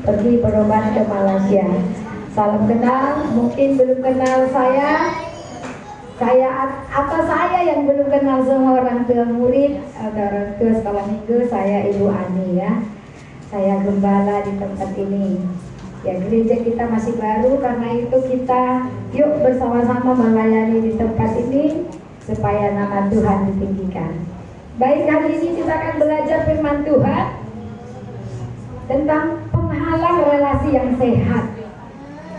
pergi berobat ke Malaysia. Salam kenal, mungkin belum kenal saya atau saya yang belum kenal semua orang tua murid atau orang tua sekolah minggu. Saya Ibu Ani ya. Saya gembala di tempat ini. Ya, gereja kita masih baru, karena itu kita yuk bersama-sama melayani di tempat ini supaya nama Tuhan ditinggikan. Baik, hari ini kita akan belajar firman Tuhan tentang penghalang relasi yang sehat.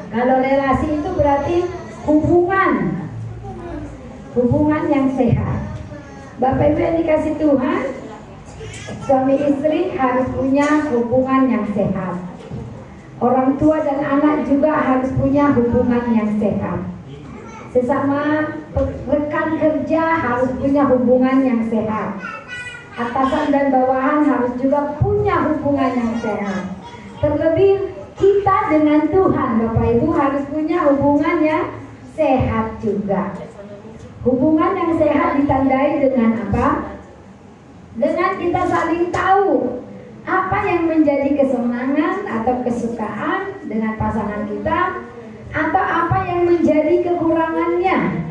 Kalau relasi itu berarti hubungan yang sehat. Bapak Ibu yang dikasih Tuhan, suami istri harus punya hubungan yang sehat. Orang tua dan anak juga harus punya hubungan yang sehat. Sesama rekan kerja harus punya hubungan yang sehat. Atasan dan bawahan harus juga punya hubungan yang sehat. Terlebih kita dengan Tuhan, Bapak Ibu, harus punya hubungan yang sehat juga. Hubungan yang sehat ditandai dengan apa? Dengan kita saling tahu apa yang menjadi kesenangan atau kesukaan dengan pasangan kita, atau apa yang menjadi kekurangannya.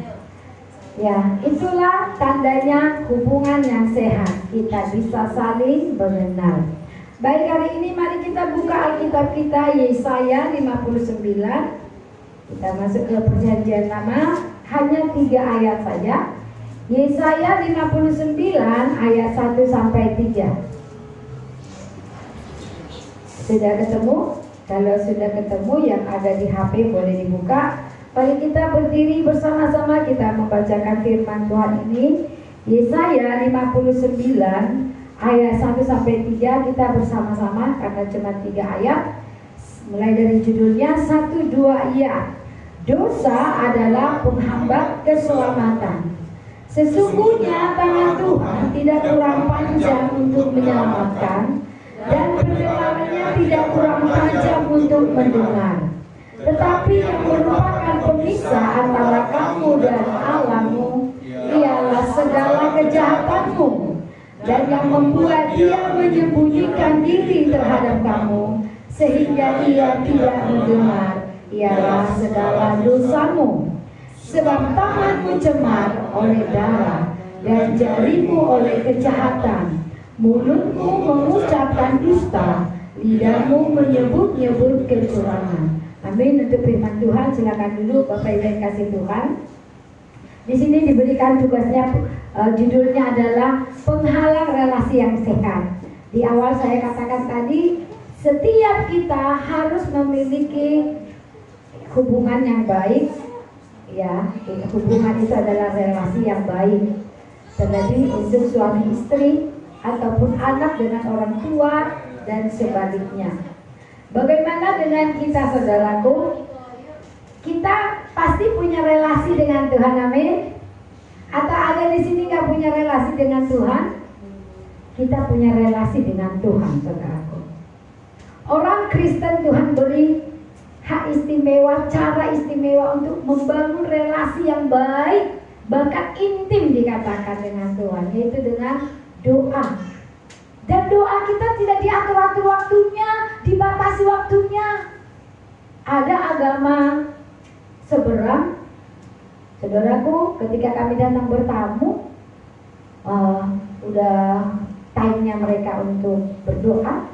Ya, itulah tandanya hubungan yang sehat. Kita bisa saling mengenal. Baik, hari ini mari kita buka Alkitab kita, Yesaya 59. Kita masuk ke perjanjian lama, hanya 3 ayat saja. Yesaya 59 ayat 1 sampai 3. Sudah ketemu? Kalau sudah ketemu, yang ada di HP boleh dibuka. Mari kita berdiri bersama-sama, kita membacakan firman Tuhan ini. Yesaya 59 ayat 1 sampai 3, kita bersama-sama karena cuma 3 ayat. Mulai dari judulnya 1, 2, iya. Dosa adalah penghambat keselamatan. Sesungguhnya tangan Tuhan tidak kurang panjang untuk menyelamatkan, dan pendengarannya tidak kurang tajam untuk mendengar. Tetapi yang merupakan pemisah antara kamu dan Allahmu ialah segala kejahatanmu, dan yang membuat dia menyembunyikan diri terhadap kamu sehingga ia tidak mendengar ialah segala dosamu. Sebab tanganmu cemar oleh darah dan jarimu oleh kejahatan. Mulutmu mengucapkan dusta, lidahmu menyebut-nyebut kecurangan. Amin. Untuk firman Tuhan, silakan dulu Bapak Ibu yang kasih Tuhan. Di sini diberikan tugasnya, judulnya adalah penghalang relasi yang sehat. Di awal saya katakan tadi, setiap kita harus memiliki hubungan yang baik. Ya, hubungan itu adalah relasi yang baik. Terlebih untuk suami istri ataupun anak dengan orang tua dan sebaliknya. Bagaimana dengan kita, saudaraku? Kita pasti punya relasi dengan Tuhan, amin? Atau ada di sini nggak punya relasi dengan Tuhan? Kita punya relasi dengan Tuhan, saudaraku. Orang Kristen Tuhan beri hak istimewa, cara istimewa untuk membangun relasi yang baik, bahkan intim dikatakan dengan Tuhan, yaitu dengan doa. Dan doa kita tidak diatur-atur waktunya, dibatasi waktunya. Ada agama seberang, saudaraku, ketika kami datang bertamu, udah time-nya mereka untuk berdoa,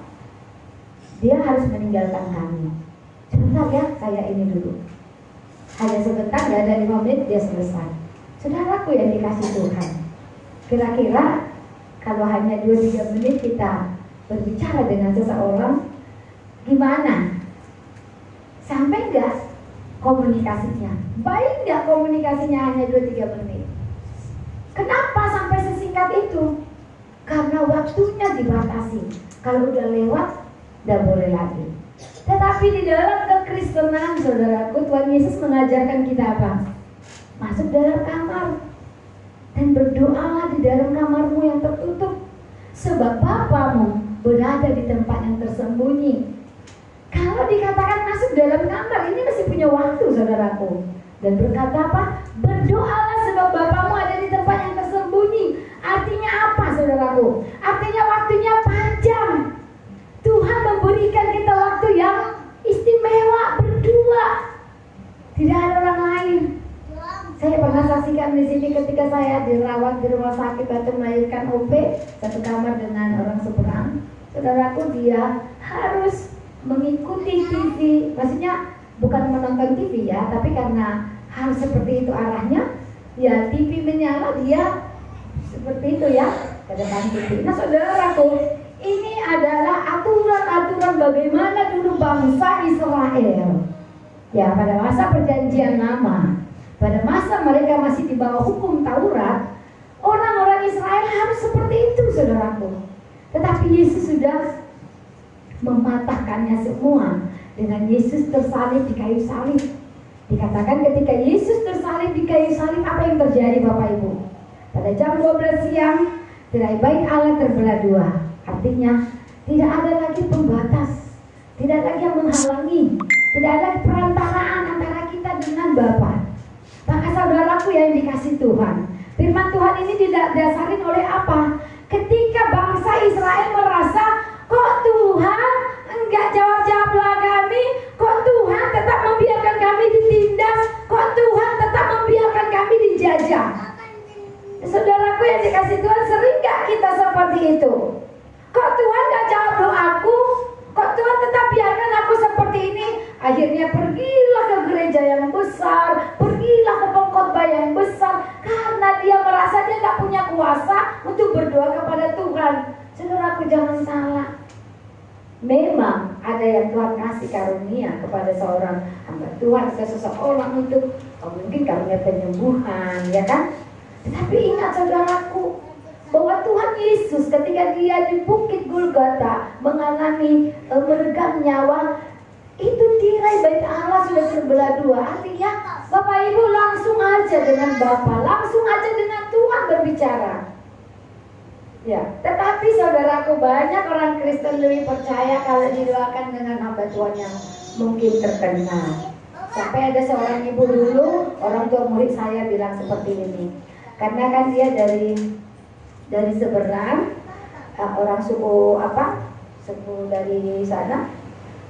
dia harus meninggalkan kami. Sebentar ya, saya ini dulu. Hanya sebentar, gak ada 5 menit dia selesai. Saudaraku yang dikasih Tuhan, kira-kira kalau hanya 2-3 menit kita berbicara dengan seseorang, gimana? Sampai gak komunikasinya? Baik gak komunikasinya hanya 2-3 menit? Kenapa sampai sesingkat itu? Karena waktunya dibatasi. Kalau udah lewat, gak boleh lagi. Tetapi di dalam kekristenan, saudaraku, Tuhan Yesus mengajarkan kita apa? Masuk dalam kamar dan berdoalah di dalam kamarmu yang tertutup, sebab Bapamu berada di tempat yang tersembunyi. Kalau dikatakan masuk dalam kamar, ini masih punya waktu, saudaraku. Dan berkata apa? Berdoalah sebab Bapamu ada di tempat yang tersembunyi. Artinya apa, saudaraku? Artinya waktunya panjang. Tuhan memberikan kita waktu yang ceritakan di sini ketika saya dirawat di rumah sakit atau melahirkan OP satu kamar dengan orang seberang, saudaraku, dia harus mengikuti TV, maksudnya bukan menonton TV ya, tapi karena harus seperti itu arahnya, ya TV menyala dia seperti itu ya ke depan TV. Nah saudaraku, ini adalah aturan-aturan bagaimana dulu bangsa Israel. Ya, pada masa perjanjian lama, pada masa mereka masih di bawah hukum Taurat, orang-orang Israel harus seperti itu, saudaraku. Tetapi Yesus sudah mematahkannya semua dengan Yesus tersalib di kayu salib. Dikatakan ketika Yesus tersalib di kayu salib, apa yang terjadi Bapak Ibu? Pada jam 12 siang, tirai bait Allah terbelah dua. Artinya, tidak ada lagi pembatas, tidak lagi yang menghalangi, tidak ada perantaraan antara kita dengan Bapa. Maka saudaraku yang dikasih Tuhan, firman Tuhan ini didasari oleh apa? Ketika bangsa Israel merasa, kok Tuhan enggak jawab-jawablah kami, kok Tuhan tetap membiarkan kami ditindas, kok Tuhan tetap membiarkan kami dijajah. Saudaraku yang dikasih Tuhan, sering gak kita seperti itu? Kok Tuhan gak jawab doaku? Kok Tuhan tetap biarkan aku seperti ini? Akhirnya pergilah ke gereja yang besar, pergilah ke pengkhotbah yang besar, karena dia merasa dia gak punya kuasa untuk berdoa kepada Tuhan. Saudaraku, jangan salah. Memang ada yang Tuhan kasih karunia kepada seorang hamba Tuhan atau seseorang untuk mungkin karunia penyembuhan, ya kan? Tetapi ingat saudaraku, bahwa Tuhan Yesus ketika dia di Bukit Golgota mengalami meregang nyawa, itu tirai bait Allah sudah terbelah dua. Artinya Bapak Ibu langsung aja dengan Bapa, langsung aja dengan Tuhan berbicara. Ya, tetapi saudaraku, banyak orang Kristen lebih percaya kalau didoakan dengan hamba Tuhan yang mungkin terkenal. Sampai ada seorang ibu dulu, orang tua murid saya bilang seperti ini. Karena kan dia dari seberang, orang suku suku dari sana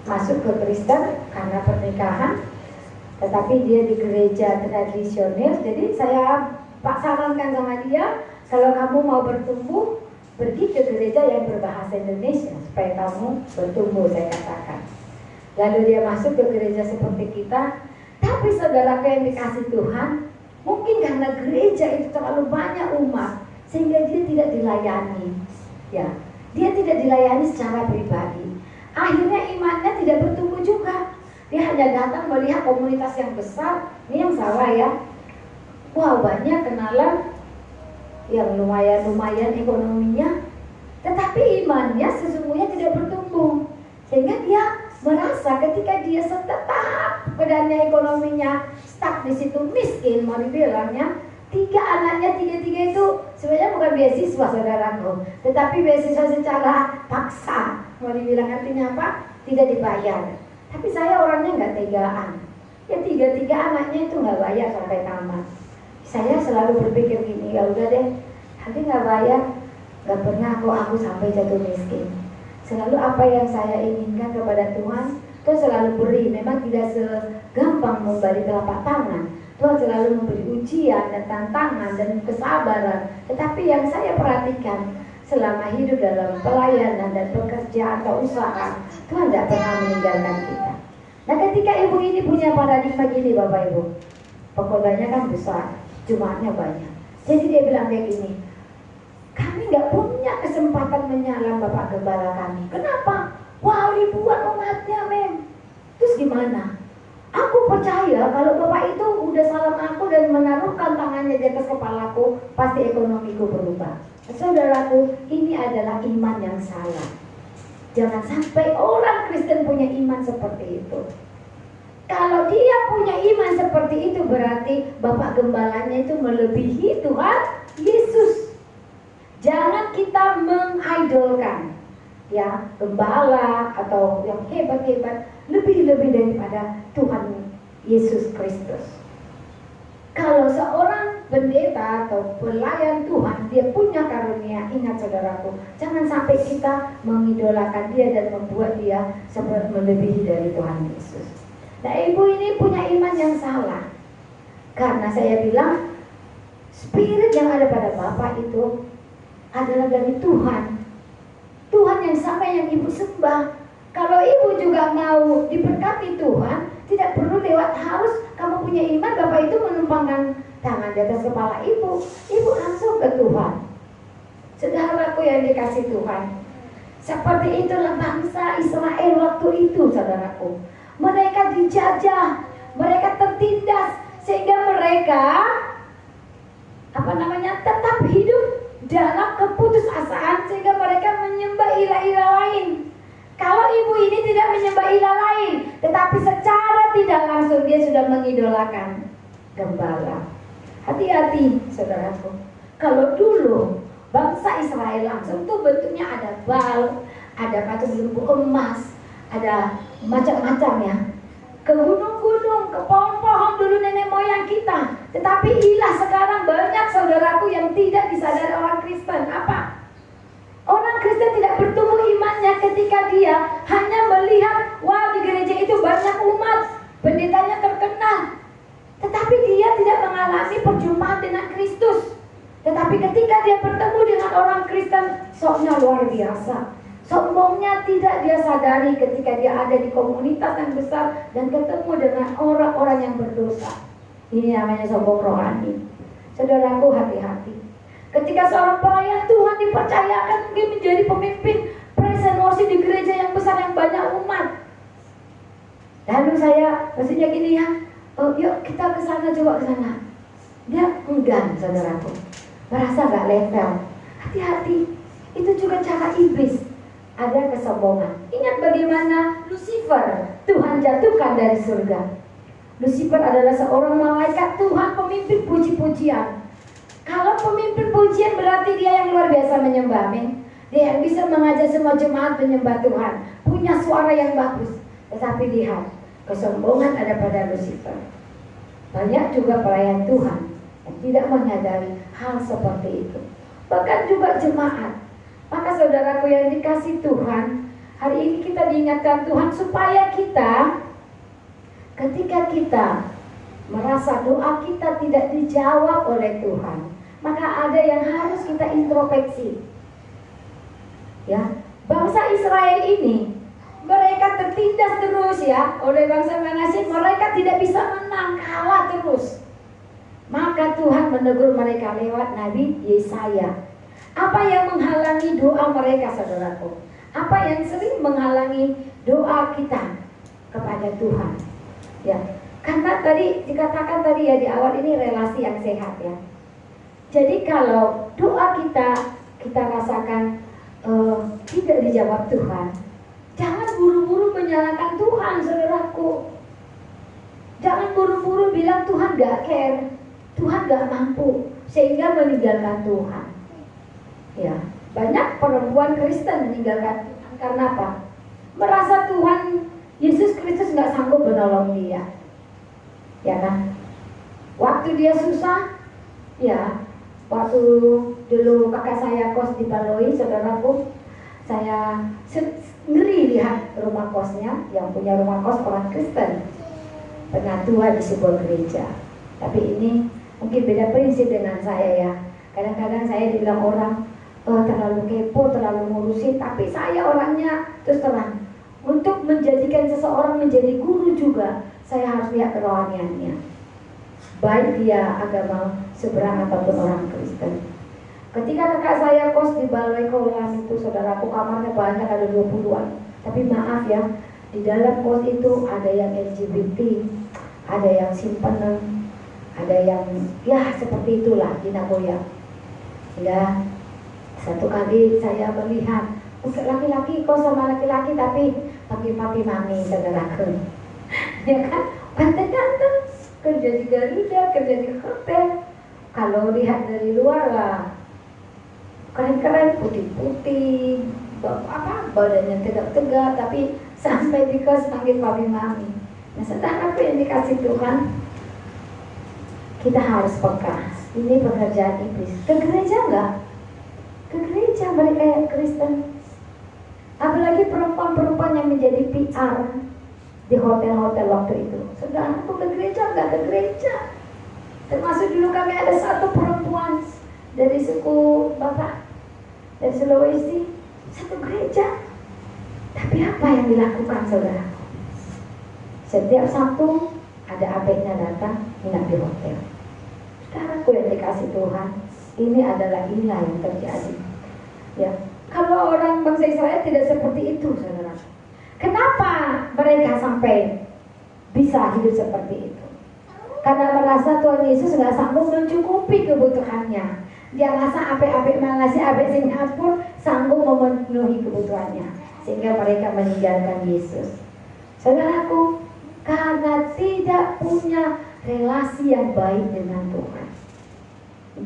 masuk ke Kristen karena pernikahan, tetapi dia di gereja tradisional. Jadi saya sarankan sama dia, kalau kamu mau bertumbuh, pergi ke gereja yang berbahasa Indonesia supaya kamu bertumbuh, saya katakan. Lalu dia masuk ke gereja seperti kita. Tapi saudaraku yang dikasih Tuhan, mungkin karena gereja itu terlalu banyak umat, sehingga dia tidak dilayani. Ya, dia tidak dilayani secara pribadi. Akhirnya imannya tidak bertumbuh juga. Dia hanya datang melihat komunitas yang besar. Ini yang salah ya. Wah, banyak kenalan yang lumayan ekonominya, tetapi imannya sesungguhnya tidak bertumbuh. Sehingga dia merasa ketika dia tetap keadaannya ekonominya stuck di situ, miskin mau dibilangnya, tiga itu sebenarnya bukan beasiswa saudaraku, tetapi beasiswa secara paksa. Mau dibilang artinya apa? Tidak dibayar. Tapi saya orangnya nggak tegaan. Ya tiga anaknya itu nggak bayar sampai tamat. Saya selalu berpikir gini, ya udah deh, nanti nggak bayar, nggak pernah aku sampai jatuh miskin. Selalu apa yang saya inginkan kepada Tuhan, Tuhan selalu beri. Memang tidak segampang memberi telapak tangan. Tuhan selalu memberi ujian dan tantangan dan kesabaran. Tetapi yang saya perhatikan selama hidup dalam pelayanan dan pekerjaan atau usaha, Tuhan tidak pernah meninggalkan kita. Nah, ketika ibu ini punya paradigma gini Bapak Ibu, pokoknya kan besar, jumlahnya banyak. Jadi dia bilang kayak gini, kami nggak punya kesempatan menyalam Bapak Gembala kami. Kenapa? Wow, ribuan umatnya Terus gimana? Aku percaya kalau Bapak itu udah salam aku dan menaruhkan tangannya di atas kepalaku, pasti ekonomiku berubah. Saudaraku, ini adalah iman yang salah. Jangan sampai orang Kristen punya iman seperti itu. Kalau dia punya iman seperti itu, berarti Bapak Gembalanya itu melebihi Tuhan Yesus. Jangan kita mengidolkan ya gembala atau yang hebat-hebat lebih daripada Tuhan Yesus Kristus. Kalau seorang pendeta atau pelayan Tuhan dia punya karunia, ingat saudaraku, jangan sampai kita mengidolakan dia dan membuat dia seperti melebihi dari Tuhan Yesus. Nah, ibu ini punya iman yang salah. Karena saya bilang Spirit yang ada pada Bapak itu adalah dari Tuhan. Tuhan yang sama yang ibu sembah. Kalau ibu juga mau diberkati Tuhan, tidak perlu lewat harus kamu punya iman. Bapak itu menumpangkan tangan di atas kepala ibu. Ibu langsung ke Tuhan. Saudaraku yang dikasih Tuhan, seperti itulah bangsa Israel waktu itu, saudaraku. Mereka dijajah, mereka tertindas, sehingga mereka tetap hidup dalam keputusasaan, sehingga mereka menyembah ilah-ilah lain. Kalau ibu ini tidak menyembah ilah lain, tetapi secara tidak langsung dia sudah mengidolakan gembala. Hati-hati, saudaraku. Kalau dulu bangsa Israel langsung tuh bentuknya ada bal, ada patung lembu emas, ada macam-macam ya. Ke gunung-gunung, ke pohon-pohon dulu nenek moyang kita. Tetapi ilah sekarang banyak, saudaraku, yang tidak disadari orang Kristen. Apa? Orang Kristen tidak bertumbuh imannya ketika dia hanya melihat, wah di gereja itu banyak umat, pendetanya terkenal, tetapi dia tidak mengalami perjumpaan dengan Kristus. Tetapi ketika dia bertemu dengan orang Kristen, soknya luar biasa. Sombongnya tidak dia sadari ketika dia ada di komunitas yang besar dan ketemu dengan orang-orang yang berdosa. Ini namanya sombong rohani. Saudaraku, hati-hati. Ketika seorang pelayan Tuhan dipercayakan mungkin menjadi pemimpin praise and worship di gereja yang besar yang banyak umat. Lalu maksudnya gini ya, yuk kita ke sana, coba ke sana. Dia enggan, saudaraku. Merasa gak level. Hati-hati. Itu juga cara iblis. Ada kesombongan. Ingat bagaimana Lucifer Tuhan jatuhkan dari surga. Lucifer adalah seorang malaikat Tuhan, pemimpin puji-pujian. Kalau pemimpin pujian berarti dia yang luar biasa menyembah, amin. Dia yang bisa mengajak semua jemaat menyembah Tuhan, punya suara yang bagus. Tetapi lihat, kesombongan ada pada Lucifer. Banyak juga pelayan Tuhan yang tidak menyadari hal seperti itu. Bahkan juga jemaat. Maka saudaraku yang dikasih Tuhan, hari ini kita diingatkan Tuhan supaya kita, ketika kita merasa doa kita tidak dijawab oleh Tuhan, maka ada yang harus kita introspeksi. Ya, bangsa Israel ini mereka tertindas terus ya oleh bangsa Manasye. Mereka tidak bisa menang, kalah terus. Maka Tuhan menegur mereka lewat Nabi Yesaya. Apa yang menghalangi doa mereka, saudaraku? Apa yang sering menghalangi doa kita kepada Tuhan? Ya, karena tadi dikatakan tadi ya di awal ini relasi yang sehat ya. Jadi kalau doa kita rasakan tidak dijawab Tuhan, jangan buru-buru menyalahkan Tuhan, saudaraku. Jangan buru-buru bilang Tuhan gak care, Tuhan gak mampu, sehingga meninggalkan Tuhan. Ya, banyak perempuan Kristen meninggalkan Tuhan karena apa? Merasa Tuhan Yesus Kristus nggak sanggup menolong dia, ya kan? Waktu dia susah, ya, waktu dulu kakak saya kos di Baloi, saudaraku, saya ngeri lihat rumah kosnya, yang punya rumah kos orang Kristen, pengatua di sebuah gereja. Tapi ini mungkin beda prinsip dengan saya ya. Kadang-kadang saya dibilang orang terlalu kepo, terlalu ngurusin, tapi saya orangnya terus terang. Untuk menjadikan seseorang menjadi guru juga, saya harus lihat kerohaniannya. Baik dia agama seberang ataupun orang Kristen. Ketika kakak saya kos di Balai Kolam itu, saudaraku, kamarnya banyak, ada 20-an. Tapi maaf ya, di dalam kos itu ada yang LGBT, ada yang simpenan, ada yang ya seperti itulah di Nagoya. Ya. Satu kali saya melihat laki-laki kos sama laki-laki tapi papi mami, saudaraku. Ya kan, ganteng-ganteng, kerja di Garuda, kerja di hotel. Kalau lihat dari luar lah keren-keren, putih-putih, badannya tegak-tegak, tapi sampai di kos panggil papi mami. Nah, saudaraku yang dikasih Tuhan, kita harus peka. Ini pekerjaan iblis. Ke gereja enggak? Ke gereja mereka yang Kristen. Apalagi perempuan-perempuan yang menjadi PR di hotel-hotel waktu itu. Saudara, aku ke gereja enggak? Ke gereja. Termasuk dulu kami ada satu perempuan dari suku Batak, dari Sulawesi, satu gereja. Tapi apa yang dilakukan saudara? Setiap Sabtu ada abeknya datang nginap di hotel. Saudaraku yang dikasih Tuhan, ini adalah inilah yang terjadi. Ya, kalau orang bangsa Israel tidak seperti itu, saudara. Kenapa mereka sampai bisa hidup seperti itu? Karena merasa Tuhan Yesus nggak sanggup mencukupi kebutuhannya. Dia rasa apik-apik Malaysia, apik Singapura sanggup memenuhi kebutuhannya, sehingga mereka meninggalkan Yesus. Saudaraku, karena tidak punya relasi yang baik dengan Tuhan.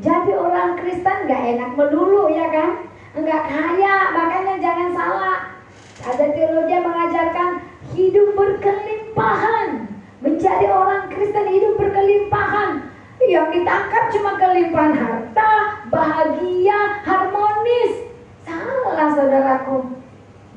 Jadi orang Kristen nggak enak melulu, ya kan? Nggak kaya, makanya jangan salah. Ada teologi yang mengajarkan hidup berkelimpahan. Menjadi orang Kristen hidup berkelimpahan. Yang ditangkap cuma kelimpahan harta, bahagia, harmonis. Salah saudaraku.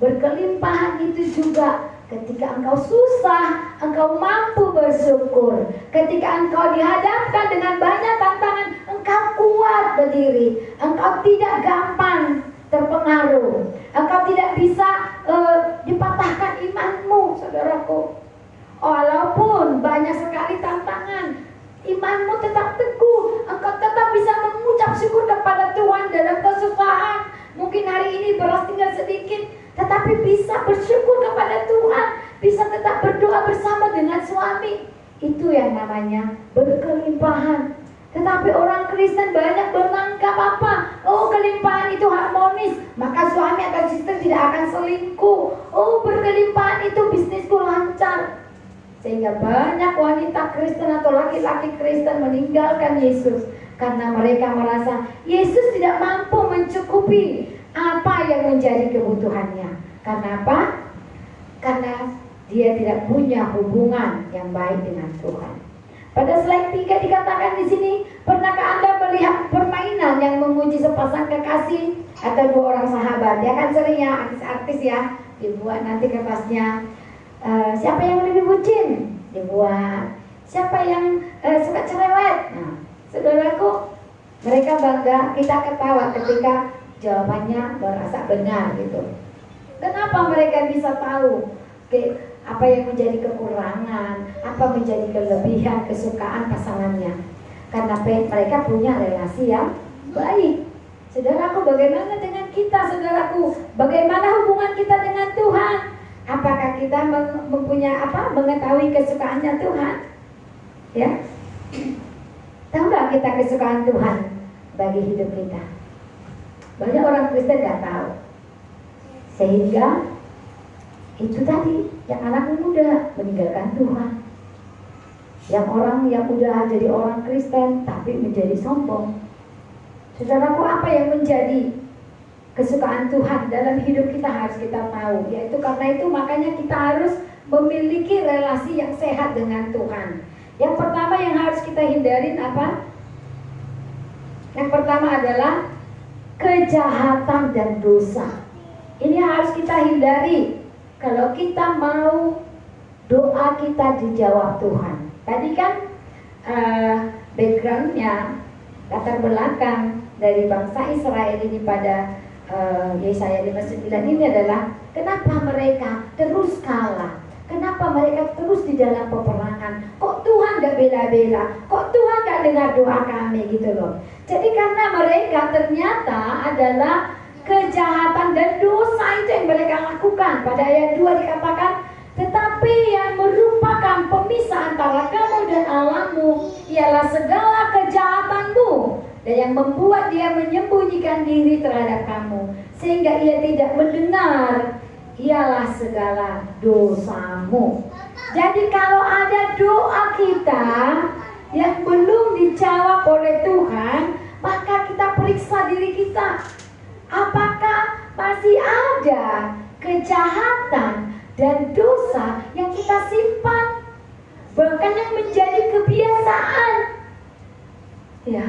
Berkelimpahan itu juga ketika engkau susah, engkau mampu bersyukur. Ketika engkau dihadapkan dengan banyak tantangan, engkau kuat berdiri. Engkau tidak gampang terpengaruh. Engkau tidak bisa dipatahkan imanmu, saudaraku. Walaupun banyak sekali tantangan, imanmu tetap teguh. Engkau tetap bisa mengucap syukur kepada Tuhan dalam kesusahan. Mungkin hari ini beras tinggal sedikit, tetapi bisa bersyukur kepada Tuhan. Bisa tetap berdoa bersama dengan suami. Itu yang namanya berkelimpahan. Tetapi orang Kristen banyak beranggapan apa? Oh, kelimpahan itu harmonis, maka suami atau istri tidak akan selingkuh. Oh, berkelimpahan itu bisnisku lancar. Sehingga banyak wanita Kristen atau laki-laki Kristen meninggalkan Yesus karena mereka merasa Yesus tidak mampu mencukupi apa yang menjadi kebutuhannya. Karena apa? Karena dia tidak punya hubungan yang baik dengan Tuhan. Pada slide 3 dikatakan di sini, pernahkah Anda melihat permainan yang menguji sepasang kekasih atau dua orang sahabat? Ya kan sering ya, artis-artis ya, dibuat nanti kertasnya. Siapa yang lebih bucin? Dibuat. Siapa yang suka cerewet? Nah, saudaraku, mereka bangga, kita ketawa ketika jawabannya merasa benar gitu. Kenapa mereka bisa tahu apa yang menjadi kekurangan, apa menjadi kelebihan, kesukaan pasangannya? Karena mereka punya relasi yang baik. Saudaraku, bagaimana dengan kita, saudaraku? Bagaimana hubungan kita dengan Tuhan? Apakah kita mengetahui kesukaannya Tuhan? Ya, tahu nggak kita kesukaan Tuhan bagi hidup kita? Banyak orang Kristen nggak tahu, sehingga itu tadi yang anak muda meninggalkan Tuhan, yang orang yang udah jadi orang Kristen tapi menjadi sombong. Saudaraku, apa yang menjadi kesukaan Tuhan dalam hidup kita harus kita tahu. Yaitu karena itu makanya kita harus memiliki relasi yang sehat dengan Tuhan. Yang pertama yang harus kita hindarin apa? Yang pertama adalah kejahatan dan dosa. Ini harus kita hindari kalau kita mau doa kita dijawab Tuhan. Tadi kan backgroundnya, latar belakang dari bangsa Israel ini pada Yesaya 59 ini adalah kenapa mereka terus kalah, kenapa mereka terus di dalam peperangan, kok Tuhan gak bela-bela, kok Tuhan gak dengar doa kami gitu loh. Jadi karena mereka ternyata adalah kejahatan dan dosa itu yang mereka lakukan. Pada ayat 2 dikatakan, tetapi yang merupakan pemisah antara kamu dan Allahmu ialah segala kejahatanmu, dan yang membuat dia menyembunyikan diri terhadap kamu sehingga ia tidak mendengar ialah segala dosamu. Jadi kalau ada doa kita yang belum dijawab oleh Tuhan, maka kita periksa diri kita. Apakah masih ada kejahatan dan dosa yang kita simpan, bahkan yang menjadi kebiasaan? Ya,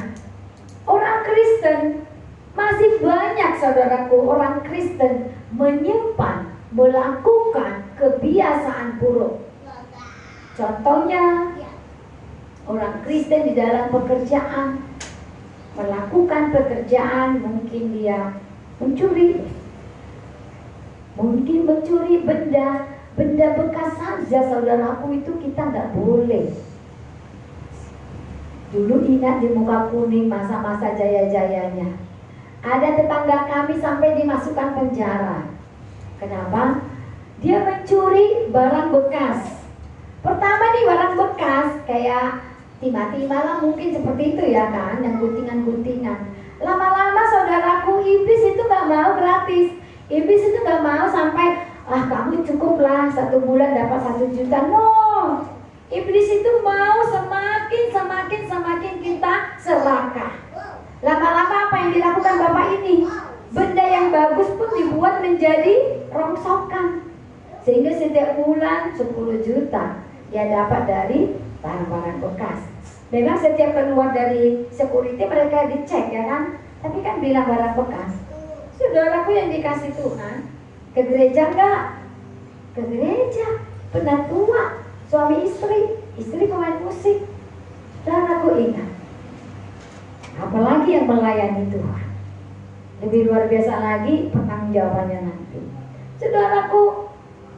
orang Kristen masih banyak, saudaraku, orang Kristen menyimpan, melakukan kebiasaan buruk. Contohnya, Orang Kristen di dalam pekerjaan, melakukan pekerjaan, mungkin dia mencuri, benda bekas saja, saudaraku, itu kita nggak boleh. Dulu ingat di Muka Kuning masa-masa jaya-jayanya, ada tetangga kami sampai dimasukkan penjara. Kenapa? Dia mencuri barang bekas. Pertama nih, barang bekas kayak timah-timah lah, mungkin seperti itu ya kan, yang guntingan-guntingan. Lama-lama saudaraku, iblis itu gak mau gratis. Iblis itu gak mau sampai kamu cukuplah 1 bulan dapat 1 juta. No, iblis itu mau semakin kita serakah. Lama-lama apa yang dilakukan bapak ini? Benda yang bagus pun dibuat menjadi rongsokan, sehingga setiap bulan 10 juta dia dapat dari barang-barang bekas. Memang setiap keluar dari security mereka dicek ya kan, tapi kan bilang barang bekas. Saudaraku yang dikasih Tuhan, ke gereja enggak? Ke gereja, penatua, suami istri pemain musik. Saudaraku ingat, apalagi yang melayani Tuhan, lebih luar biasa lagi pertanggungjawabannya nanti. Saudaraku,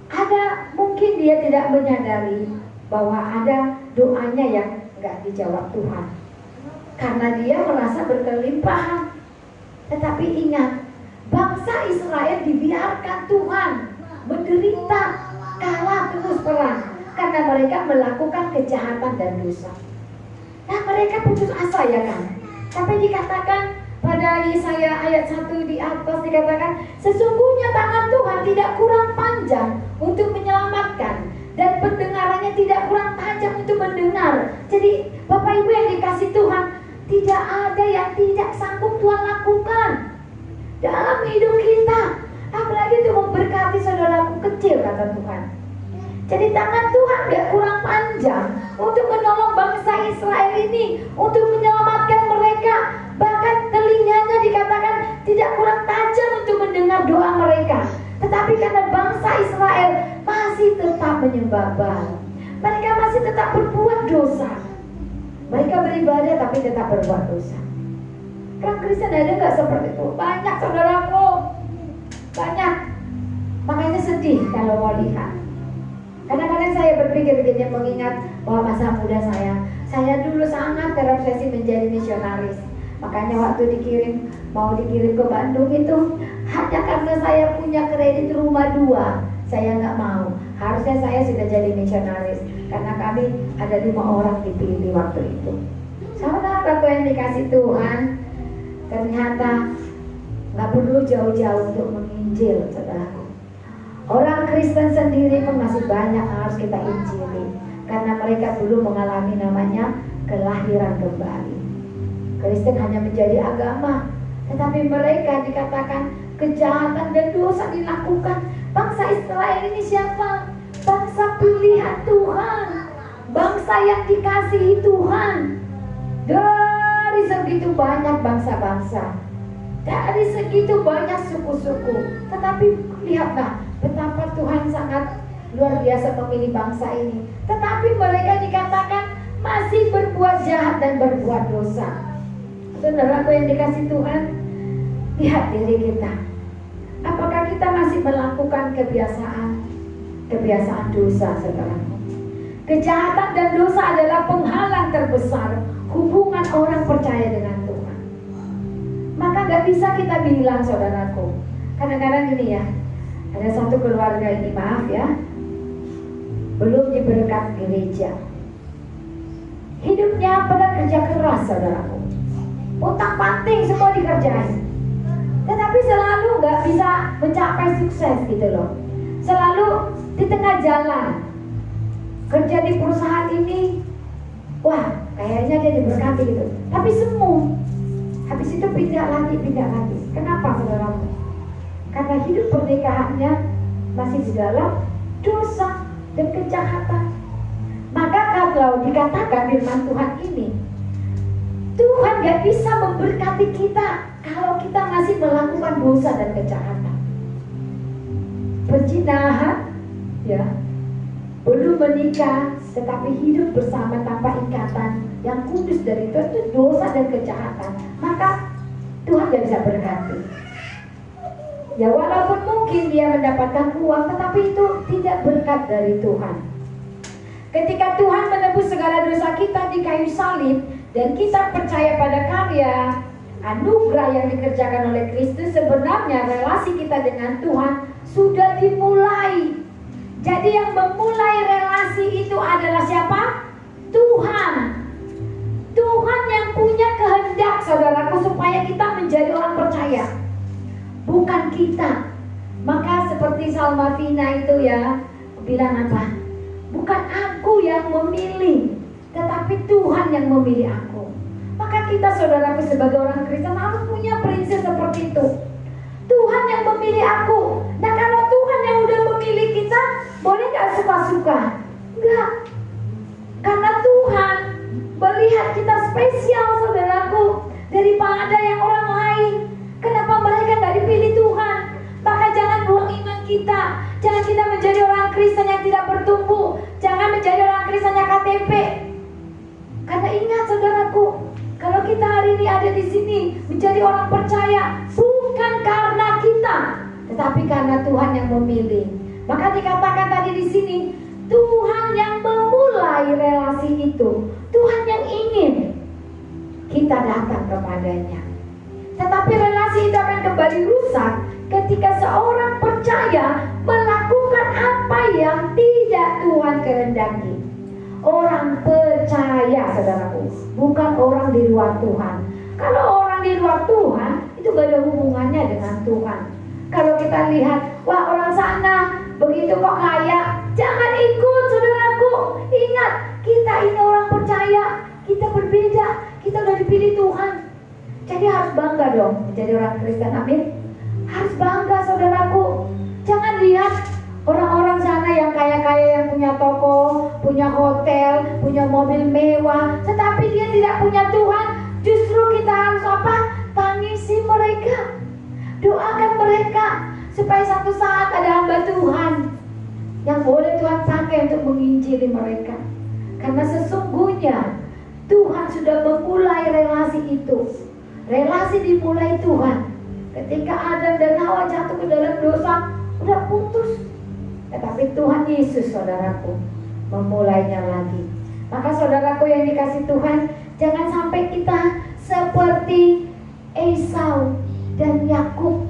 ada mungkin dia tidak menyadari bahwa ada doanya yang nggak dijawab Tuhan karena dia merasa berkelimpahan. Tetapi ingat, bangsa Israel dibiarkan Tuhan menderita, kalah terus perang karena mereka melakukan kejahatan dan dosa. Nah, mereka putus asa ya kan. Sampai dikatakan pada Yesaya ayat 1 di atas dikatakan, sesungguhnya tangan Tuhan tidak kurang panjang untuk menyelamatkan, dan pendengarannya tidak kurang tajam untuk mendengar. Jadi Bapak Ibu yang dikasih Tuhan, tidak ada yang tidak sanggup Tuhan lakukan dalam hidup kita. Apalagi untuk memberkati saudaraku kecil, kata Tuhan. Jadi tangan Tuhan gak kurang panjang untuk menolong bangsa Israel ini, untuk menyelamatkan mereka. Bahkan telinganya dikatakan tidak kurang tajam untuk mendengar doa mereka. Tetapi karena bangsa Israel masih tetap menyembah Baal, mereka masih tetap berbuat dosa. Mereka beribadah tapi tetap berbuat dosa. Orang Kristen ada gak seperti itu? Banyak saudaraku, banyak. Makanya sedih kalau mau lihat. Kadang-kadang saya berpikir begini, mengingat bahwa masa muda saya dulu sangat terobsesi menjadi misionaris. Makanya waktu mau dikirim ke Bandung itu, hanya karena saya punya kredit rumah 2, saya nggak mau. Harusnya saya sudah jadi misionaris, karena kami ada 5 orang dipilih waktu itu. Saudara yang dikasih Tuhan, ternyata nggak perlu jauh-jauh untuk menginjil, saudaraku. Orang Kristen sendiri pun masih banyak harus kita injili, karena mereka belum mengalami namanya kelahiran kembali. Kristen hanya menjadi agama, tetapi mereka dikatakan kejahatan dan dosa dilakukan. Bangsa Israel ini siapa? Bangsa pilihan Tuhan, bangsa yang dikasihi Tuhan. Dari segitu banyak bangsa-bangsa, dari segitu banyak suku-suku, tetapi lihatlah betapa Tuhan sangat luar biasa memilih bangsa ini. Tetapi mereka dikatakan masih berbuat jahat dan berbuat dosa. Saudaraku yang dikasih Tuhan, lihat diri kita. Apakah kita masih melakukan kebiasaan dosa, saudaraku? Kejahatan dan dosa adalah penghalang terbesar hubungan orang percaya dengan Tuhan. Maka gak bisa kita bilang, saudaraku, kadang-kadang ini ya, ada satu keluarga ini, maaf ya, belum diberkat gereja, hidupnya pada kerja keras, saudaraku, utang panting semua dikerjain, tetapi selalu gak bisa mencapai sukses gitu loh. Selalu di tengah jalan kerja di perusahaan ini, wah kayaknya dia diberkati gitu, tapi semu. Habis itu pindah lagi. Kenapa, saudaraku? Karena hidup pernikahannya masih di dalam dosa dan kejahatan. Maka kalau dikatakan firman Tuhan ini, Tuhan gak bisa memberkati kita kalau kita masih melakukan dosa dan kejahatan. Perzinahan ya belum menikah tetapi hidup bersama tanpa ikatan yang kudus dari Tuhan, itu dosa dan kejahatan. Maka Tuhan gak bisa berkati. Ya walaupun mungkin dia mendapatkan uang, tetapi itu tidak berkat dari Tuhan. Ketika Tuhan menebus segala dosa kita di kayu salib, dan kita percaya pada karya anugerah yang dikerjakan oleh Kristus, sebenarnya relasi kita dengan Tuhan sudah dimulai. Jadi yang memulai relasi itu adalah siapa? Tuhan. Tuhan yang punya kehendak, saudaraku, supaya kita menjadi orang percaya, bukan kita. Maka seperti Salma Vina itu ya bilang apa? Bukan aku yang memilih, tetapi Tuhan yang memilih aku. Maka kita, saudaraku, sebagai orang Kristen harus punya prinsip seperti itu. Tuhan yang memilih aku. Nah kalau Tuhan yang udah memilih kita, boleh gak suka-suka? Enggak. Karena Tuhan melihat kita spesial, saudaraku, daripada yang orang lain. Kenapa mereka gak dipilih Tuhan? Maka jangan buang iman kita. Jangan kita menjadi orang Kristen yang tidak bertumbuh. Jangan menjadi orang Kristen yang KTP. Karena ingat, saudaraku, kalau kita hari ini ada di sini menjadi orang percaya, bukan karena kita, tetapi karena Tuhan yang memilih. Maka dikatakan tadi di sini, Tuhan yang memulai relasi itu. Tuhan yang ingin kita datang kepadanya. Tetapi relasi itu akan kembali rusak ketika seorang percaya melakukan apa yang tidak Tuhan kehendaki. Orang percaya, saudaraku, bukan orang di luar Tuhan. Kalau orang di luar Tuhan, itu gak ada hubungannya dengan Tuhan. Kalau kita lihat, wah orang sana begitu kok kaya, jangan ikut, saudaraku. Ingat, kita ini orang percaya, kita berbeda, kita udah dipilih Tuhan. Jadi harus bangga dong menjadi orang Kristen, amin. Harus bangga, saudaraku. Jangan lihat orang-orang sana yang kaya-kaya, yang punya toko, punya hotel, punya mobil mewah, tetapi dia tidak punya Tuhan. Justru kita harus apa? Tangisi mereka, doakan mereka, supaya satu saat ada hamba Tuhan yang boleh Tuhan pakai untuk menginjili mereka. Karena sesungguhnya Tuhan sudah memulai relasi itu. Relasi dimulai Tuhan. Ketika Adam dan Hawa jatuh ke dalam dosa, udah putus. Tetapi Tuhan Yesus, saudaraku, memulainya lagi. Maka saudaraku yang dikasih Tuhan, jangan sampai kita seperti Esau dan Yakub.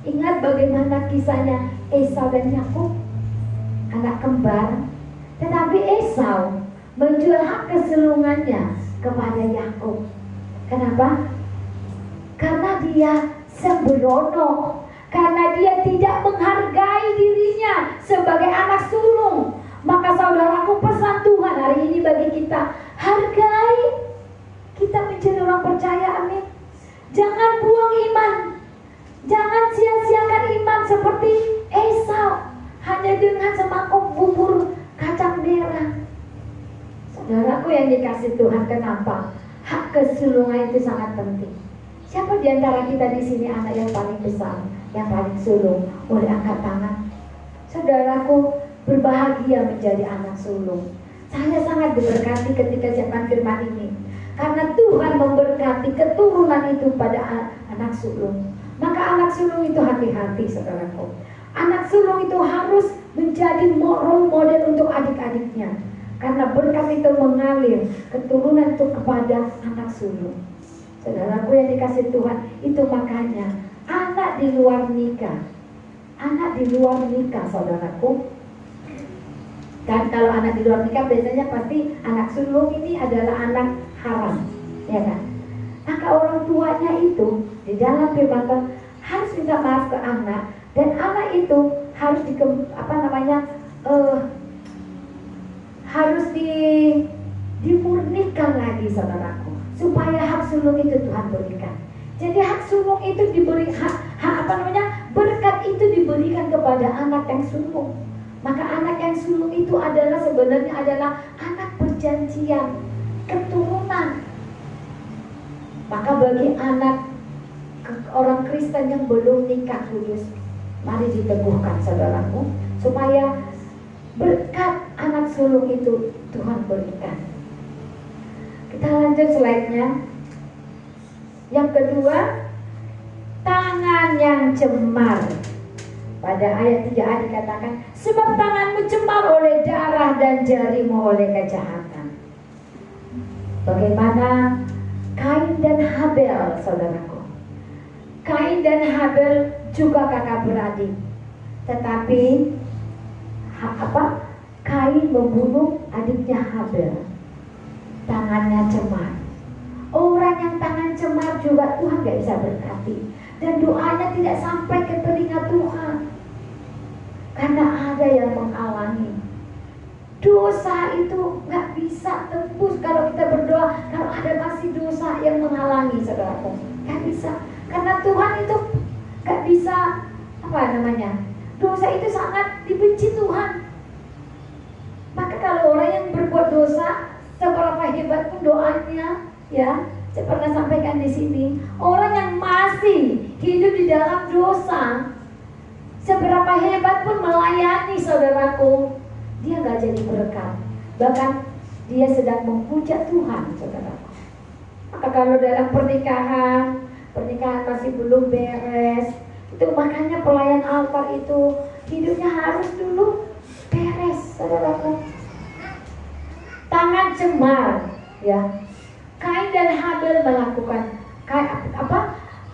Ingat bagaimana kisahnya Esau dan Yakub, anak kembar. Tetapi Esau menjual hak kesulungannya kepada Yakub. Kenapa? Karena dia sembrono. Karena dia tidak menghargai dirinya sebagai anak sulung. Maka saudaraku, pesan Tuhan hari ini bagi kita, hargai. Kita menjadi orang percaya, amin. Jangan buang iman. Jangan sia-siakan iman seperti Esau, hanya dengan semangkuk bubur kacang merah. Saudaraku yang dikasih Tuhan, kenapa? Hak kesulungan itu sangat penting. Siapa di antara kita di sini anak yang paling besar, yang paling sulung? Boleh angkat tangan. Saudaraku, berbahagia menjadi anak sulung. Saya sangat diberkati ketika siapkan firman ini, karena Tuhan memberkati keturunan itu pada anak sulung. Maka anak sulung itu hati-hati, saudaraku. Anak sulung itu harus menjadi role model untuk adik-adiknya, karena berkat itu mengalir keturunan itu kepada anak sulung. Saudaraku yang dikasih Tuhan, itu makanya anak di luar nikah, saudaraku. Dan kalau anak di luar nikah biasanya pasti anak sulung ini adalah anak haram, ya kan? Maka orang tuanya itu di dalam firman Tuhan harus minta maaf ke anak, dan anak itu harus harus dimurnikan lagi, saudaraku, supaya hak sulung itu Tuhan berikan. Jadi hak sulung itu diberi berkat itu diberikan kepada anak yang sulung. Maka anak yang sulung itu sebenarnya adalah anak perjanjian, keturunan. Maka bagi anak orang Kristen yang belum nikah kudus, mari diteguhkan, saudaraku, supaya berkat anak sulung itu Tuhan berikan. Kita lanjut slide-nya. Yang kedua, tangan yang cemar. Pada ayat 3a dikatakan, sebab tanganmu cemar oleh darah dan jarimu oleh kejahatan. Bagaimana Kain dan Habel, saudaraku? Kain dan Habel juga kakak beradik, tetapi Kain membunuh adiknya Habel. Tangannya cemar. Orang yang tangan cemar juga Tuhan gak bisa berkati, dan doanya tidak sampai ke telinga Tuhan, karena ada yang menghalangi. Dosa itu gak bisa tembus kalau kita berdoa, kalau ada masih dosa yang menghalangi, saudaraku. Gak bisa, karena Tuhan itu gak bisa, dosa itu sangat dibenci Tuhan. Maka kalau orang yang berbuat dosa, seberapa hebat pun doanya, ya, saya pernah sampaikan di sini, orang yang masih hidup di dalam dosa, seberapa hebat pun melayani, saudaraku, dia gak jadi berkat. Bahkan dia sedang menghujat Tuhan, saudaraku. Maka kalau dalam pernikahan masih belum beres, itu makanya pelayan altar itu hidupnya harus dulu beres, saudaraku. Tangan cemar, ya. Kain dan Habel melakukan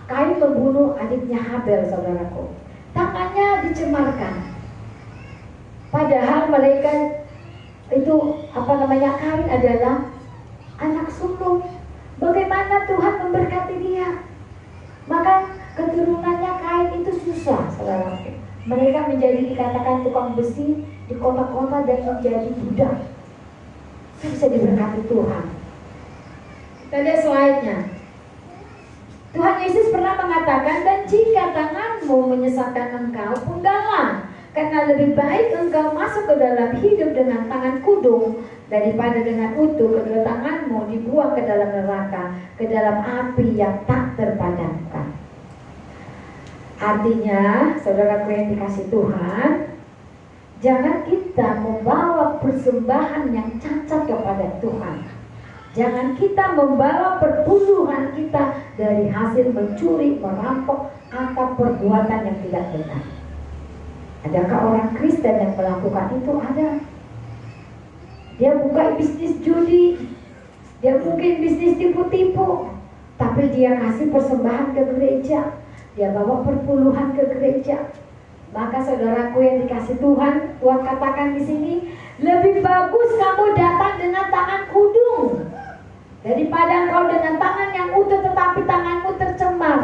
Kain membunuh adiknya Habel, saudaraku. Tangannya dicemarkan. Padahal mereka itu Kain adalah anak sulung. Bagaimana Tuhan memberkati dia? Maka keturunannya Kain itu susah, saudaraku. Mereka dikatakan tukang besi di kota-kota dan menjadi budak. Bisa diberkati Tuhan. Kita lihat slide-nya. Tuhan Yesus pernah mengatakan, dan jika tanganmu menyesatkan engkau, punggahlah, karena lebih baik engkau masuk ke dalam hidup dengan tangan kudung daripada dengan utuh kedua tanganmu dibuang ke dalam neraka, ke dalam api yang tak terpadamkan. Artinya, saudaraku yang dikasih Tuhan, jangan kita membawa persembahan yang cacat kepada Tuhan. Jangan kita membawa perpuluhan kita dari hasil mencuri, merampok, atau perbuatan yang tidak benar. Adakah orang Kristen yang melakukan itu? Ada. Dia buka bisnis judi, dia mungkin bisnis tipu-tipu, tapi dia kasih persembahan ke gereja, dia bawa perpuluhan ke gereja. Maka saudaraku yang dikasih Tuhan, Tuhan katakan di sini, lebih bagus kamu datang dengan tangan kudung daripada engkau dengan tangan yang utuh tetapi tanganmu tercemar.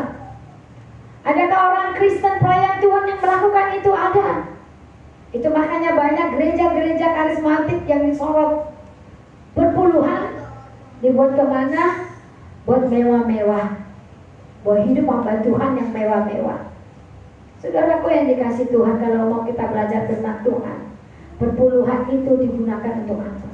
Adakah orang Kristen pelayan Tuhan yang melakukan itu? Ada. Itu makanya banyak gereja-gereja karismatik yang disorot berpuluhan dibuat kemana? Buat mewah-mewah, buat hidup hamba Tuhan yang mewah-mewah. Saudaraku yang dikasih Tuhan, kalau mau kita belajar tentang Tuhan, perpuluhan itu digunakan untuk apa?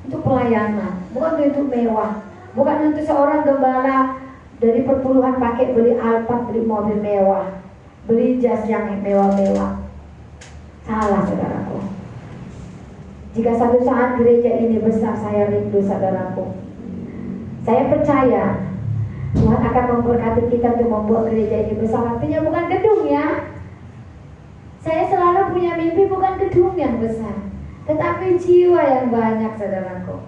Untuk pelayanan, bukan untuk mewah. Bukan untuk seorang gembala dari perpuluhan pakai beli Alphard, beli mobil mewah, beli jas yang mewah-mewah. Salah, saudaraku. Jika satu saat gereja ini besar, saya rindu, saudaraku. Saya percaya Tuhan akan memberkati kita untuk membuat gereja ini besar. Artinya bukan gedung, ya. Saya selalu punya mimpi bukan gedung yang besar, tetapi jiwa yang banyak, saudaraku.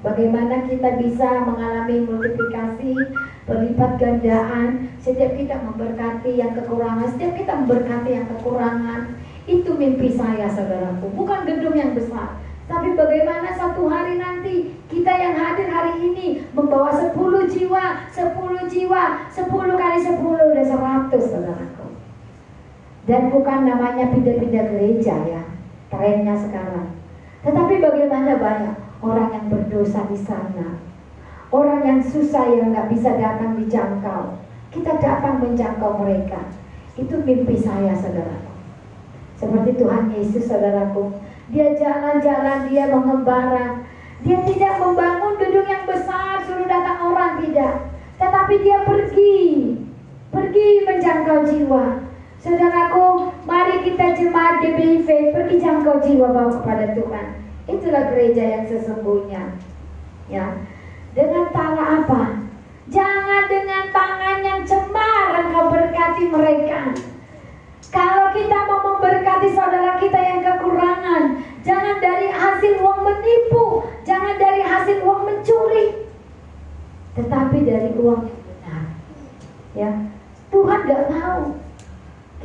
Bagaimana kita bisa mengalami multiplikasi, berlipat gandaan, setiap kita memberkati yang kekurangan, setiap kita memberkati yang kekurangan. Itu mimpi saya, saudaraku. Bukan gedung yang besar, tapi bagaimana satu hari nanti kita yang hadir hari ini membawa 10 jiwa, 10 jiwa, 10 kali 10 udah 100, saudaraku. Dan bukan namanya pindah-pindah gereja, ya, trennya sekarang. Tetapi bagaimana banyak orang yang berdosa di sana, orang yang susah yang nggak bisa datang dijangkau. Kita datang menjangkau mereka. Itu mimpi saya, saudaraku. Seperti Tuhan Yesus, saudaraku. Dia jalan-jalan, dia mengembara. Dia tidak membangun gedung yang besar suruh datang orang, tidak. Tetapi dia pergi menjangkau jiwa. Saudaraku, mari kita jemaat GBI Faith pergi jangkau jiwa bawa kepada Tuhan. Itulah gereja yang sesungguhnya. Ya. Dengan cara apa? Jangan dengan tangan yang cemar engkau berkati mereka. Kalau kita mau memberkati saudara kita yang kekurangan, jangan dari hasil uang menipu, jangan dari hasil uang mencuri, tetapi dari uang yang benar. Ya, Tuhan gak mau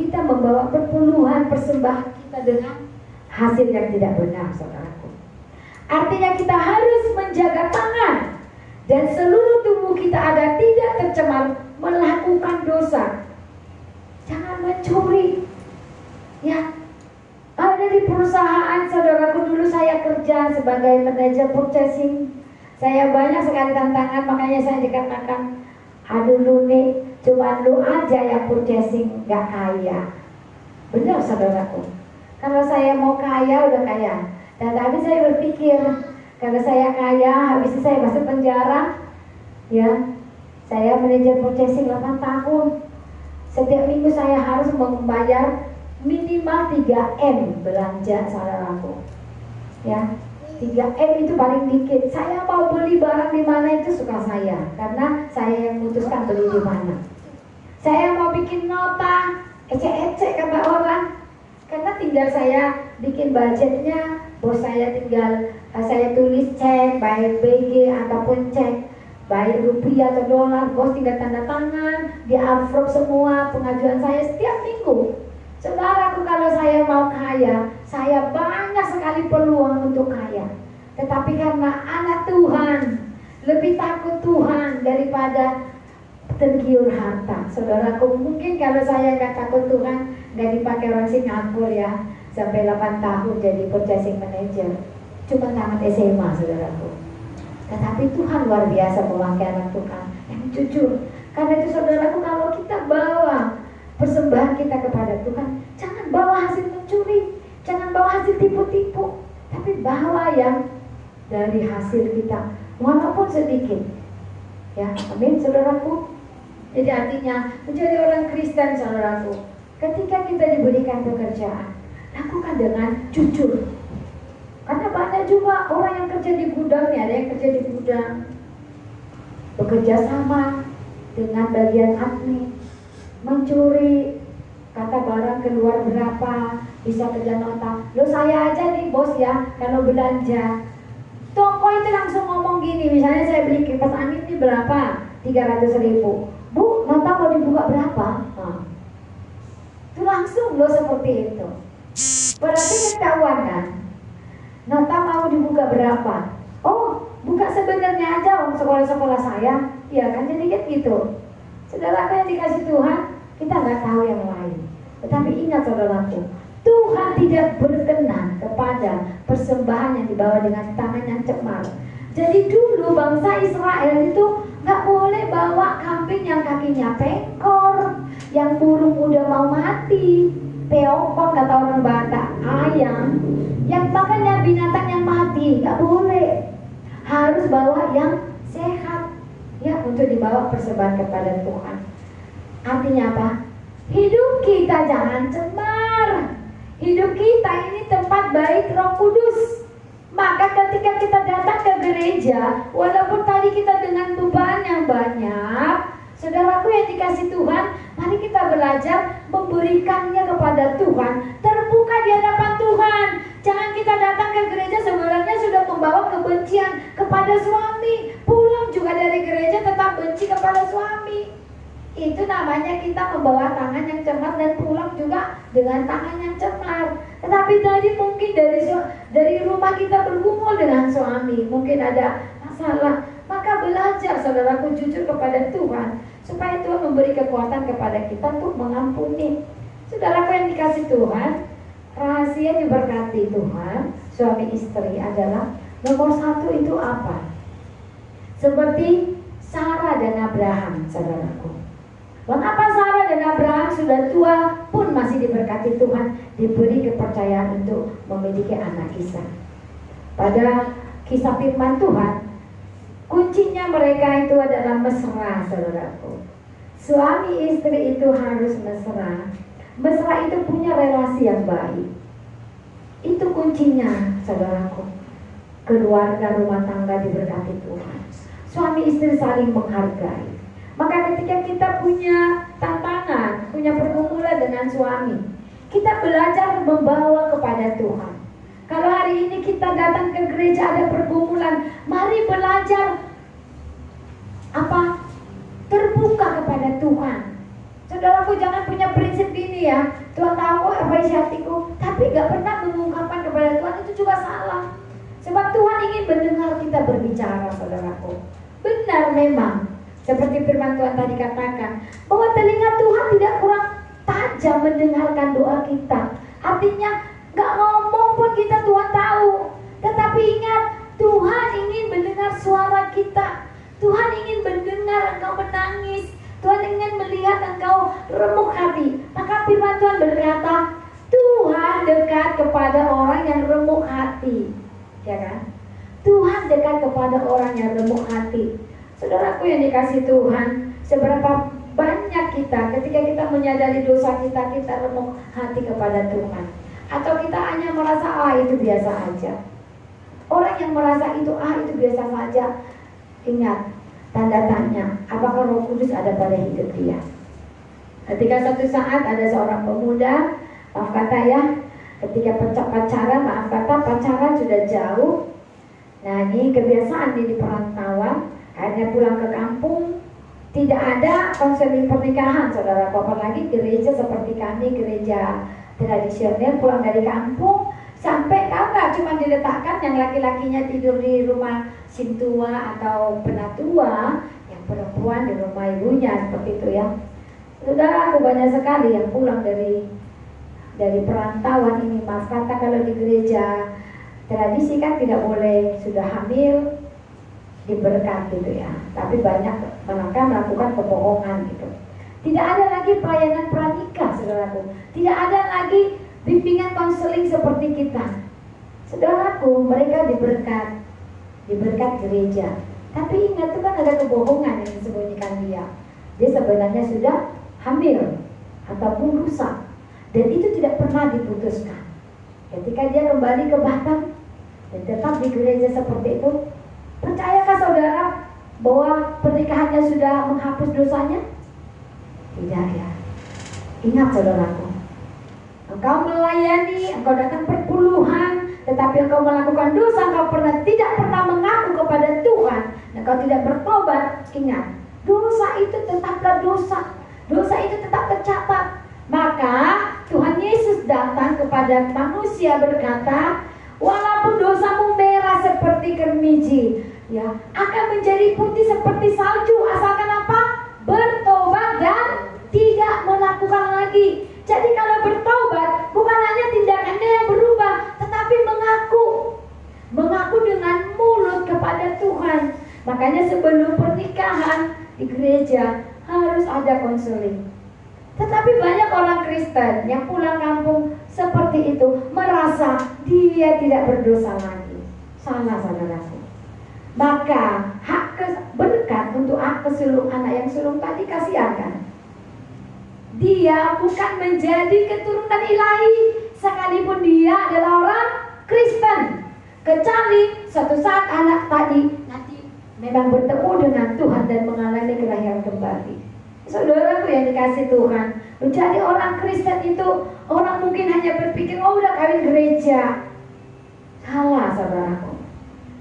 kita membawa perpuluhan persembahan kita dengan hasil yang tidak benar, saudaraku. Artinya kita harus menjaga tangan dan seluruh tubuh kita agar tidak tercemar melakukan dosa. Jangan mencuri. Ya, ada di perusahaan saudaraku, dulu saya kerja sebagai manajer purchasing. Saya banyak sekali tantangan, makanya saya dikatakan, aduh lu nih, cuma lu aja yang purchasing, gak kaya. Benar saudaraku. Kalau saya mau kaya, udah kaya. Dan tadi saya berpikir, kalau saya kaya, habis itu saya masuk penjara. Ya, saya manajer purchasing 8 tahun. Setiap minggu saya harus membayar minimal 3M belanja saudaraku. Ya, 3M itu paling dikit. Saya mau beli barang di mana itu suka saya, karena saya yang memutuskan beli di mana. Saya mau bikin nota, ecek-ecek kata orang, karena tinggal saya bikin budgetnya, bos saya tinggal saya tulis cek, baik BG ataupun cek, baik rupiah atau dolar, bos tinggal tanda tangan, dia approve semua pengajuan saya setiap minggu. Saudaraku, kalau saya mau kaya, saya banyak sekali peluang untuk kaya. Tetapi karena anak Tuhan, lebih takut Tuhan daripada tergiur harta. Saudaraku, mungkin kalau saya nggak takut Tuhan, nggak dipakai orang Singapura ya, sampai 8 tahun jadi purchasing manager. Cuma tamat SMA, saudaraku. Tetapi Tuhan luar biasa memakai anak Tuhan yang jujur. Karena itu saudaraku, kalau kita bawa persembahan kita kepada Tuhan, jangan bawa hasil mencuri, jangan bawa hasil tipu-tipu, tapi bawa yang dari hasil kita, walaupun sedikit. Ya, amin saudaraku. Jadi artinya menjadi orang Kristen saudaraku, ketika kita diberikan pekerjaan, lakukan dengan jujur. Karena banyak juga orang yang kerja di gudang, ada yang kerja di gudang, bekerja sama dengan bagian admin, mencuri, kata barang keluar berapa, bisa kerja nota. Lo saya aja nih bos ya, kalau belanja toko itu langsung ngomong gini, misalnya saya beli kipas angin ini berapa? 300.000. Bu, nota mau dibuka berapa? Nah, itu langsung lo seperti itu. Berarti ketahuan kan? Nota mau dibuka berapa? Oh, buka sebenarnya aja sekolah-sekolah saya. Iya kan, jadi kan gitu. Saudaraku yang dikasih Tuhan, kita nggak tahu yang lain. Tetapi ingat saudaraku, Tuhan tidak berkenan kepada persembahan yang dibawa dengan tangan yang cemar. Jadi dulu bangsa Israel itu nggak boleh bawa kambing yang kakinya pengkor, yang burung udah mau mati, peokon kata orang Batak, ayam, yang makanya binatang yang mati nggak boleh. Harus bawa yang sehat, ya, untuk dibawa persembahan kepada Tuhan. Artinya apa? Hidup kita jangan cemar. Hidup kita ini tempat bait Roh Kudus. Maka ketika kita datang ke gereja, walaupun tadi kita dengan beban yang banyak, saudaraku yang dikasih Tuhan, mari kita belajar memberikannya kepada Tuhan, terbuka di hadapan Tuhan. Jangan kita datang ke gereja sebenarnya sudah membawa kebencian kepada suami, pulang juga dari gereja tetap benci kepada suami. Itu namanya kita membawa tangan yang cemar dan pulang juga dengan tangan yang cemar. Tetapi tadi mungkin dari rumah kita bergumul dengan suami, mungkin ada masalah. Maka belajar saudaraku jujur kepada Tuhan, supaya Tuhan memberi kekuatan kepada kita untuk mengampuni. Saudaraku yang dikasih Tuhan, rahasia diberkati Tuhan suami istri adalah nomor 1 itu apa? Seperti Sarah dan Abraham, saudaraku. Mengapa Sarah dan Abraham sudah tua pun masih diberkati Tuhan, diberi kepercayaan untuk memiliki anak Ishak? Pada kisah firman Tuhan, kuncinya mereka itu adalah mesra, saudaraku. Suami istri itu harus mesra. Mesra itu punya relasi yang baik. Itu kuncinya, saudaraku. keluarga rumah tangga diberkati Tuhan. Suami istri saling menghargai. Maka ketika kita punya tantangan, punya pergumulan dengan suami, kita belajar membawa kepada Tuhan. Kalau hari ini kita datang ke gereja ada pergumulan, mari belajar terbuka kepada Tuhan. Saudaraku, jangan punya prinsip ini ya, Tuhan tahu apa isi hatiku, tapi gak pernah mengungkapkan kepada Tuhan, itu juga salah. Sebab Tuhan ingin mendengar kita berbicara, saudaraku. Benar memang, seperti firman Tuhan tadi katakan, bahwa telinga Tuhan tidak kurang tajam mendengarkan doa kita. Artinya gak ngomong pun kita Tuhan tahu. Tetapi ingat, Tuhan ingin mendengar suara kita. Tuhan ingin mendengar engkau menangis. Tuhan ingin melihat engkau remuk hati. Maka firman Tuhan berkata, Tuhan dekat kepada orang yang remuk hati. Ya kan? Tuhan dekat kepada orang yang remuk hati. Saudaraku yang dikasih Tuhan, seberapa banyak kita ketika kita menyadari dosa kita, kita remuk hati kepada Tuhan. Atau kita hanya merasa itu biasa aja. Orang yang merasa itu biasa saja, ingat, tanda tanya, apakah Roh Kudus ada pada hidup dia? Ketika suatu saat ada seorang pemuda, maaf kata ya, ketika pacaran sudah jauh. Nah ini kebiasaan di perantauan, akhirnya pulang ke kampung, tidak ada konseling pernikahan, saudara. Apalagi gereja seperti kami, gereja tradisional, pulang dari kampung sampai nggak cuma diletakkan yang laki-lakinya tidur di rumah sintua atau penatua, yang perempuan di rumah ibunya, seperti itu ya. Saudara, aku banyak sekali yang pulang dari perantauan ini. Maaf kata, kalau di gereja tradisi kan tidak boleh sudah hamil diberkat gitu ya. Tapi banyak mereka melakukan kebohongan gitu. Tidak ada lagi pelayanan pranikah, saudaraku. Tidak ada lagi bimbingan konseling seperti kita. Saudaraku, mereka diberkat gereja. Tapi ingat, itu kan ada kebohongan yang disembunyikan dia. Dia sebenarnya sudah hamil ataupun rusak, dan itu tidak pernah diputuskan. Ketika dia kembali ke Batam dan tetap di gereja seperti itu, percayakah saudara bahwa pernikahannya sudah menghapus dosanya? Tidak ya. Ingat saudaraku, engkau melayani, engkau datang perpuluhan, tetapi engkau melakukan dosa, engkau tidak pernah mengaku kepada Tuhan, engkau tidak bertobat. Ingat, dosa itu tetaplah dosa. Dosa itu tetap tercatat. Maka Tuhan Yesus datang kepada manusia berkata, walaupun dosamu merah seperti kermiji, ya, akan menjadi putih seperti salju, asalkan apa? Bertobat dan tidak melakukan lagi. Jadi kalau bertobat bukan hanya tindakannya yang berubah, tetapi mengaku dengan mulut kepada Tuhan. Makanya sebelum pernikahan di gereja harus ada konseling. Tetapi banyak orang Kristen yang pulang kampung seperti itu, merasa dia tidak berdosa lagi. Salah, saudaraku. Maka berkat untuk anak yang sulung tadi kasihankan. Dia bukan menjadi keturunan ilahi, sekalipun dia adalah orang Kristen. Kecuali suatu saat anak tadi nanti memang bertemu dengan Tuhan dan mengalami kelahiran kembali. Saudaraku yang dikasih Tuhan, menjadi orang Kristen itu, orang mungkin hanya berpikir, udah kawin gereja. Salah, saudaraku.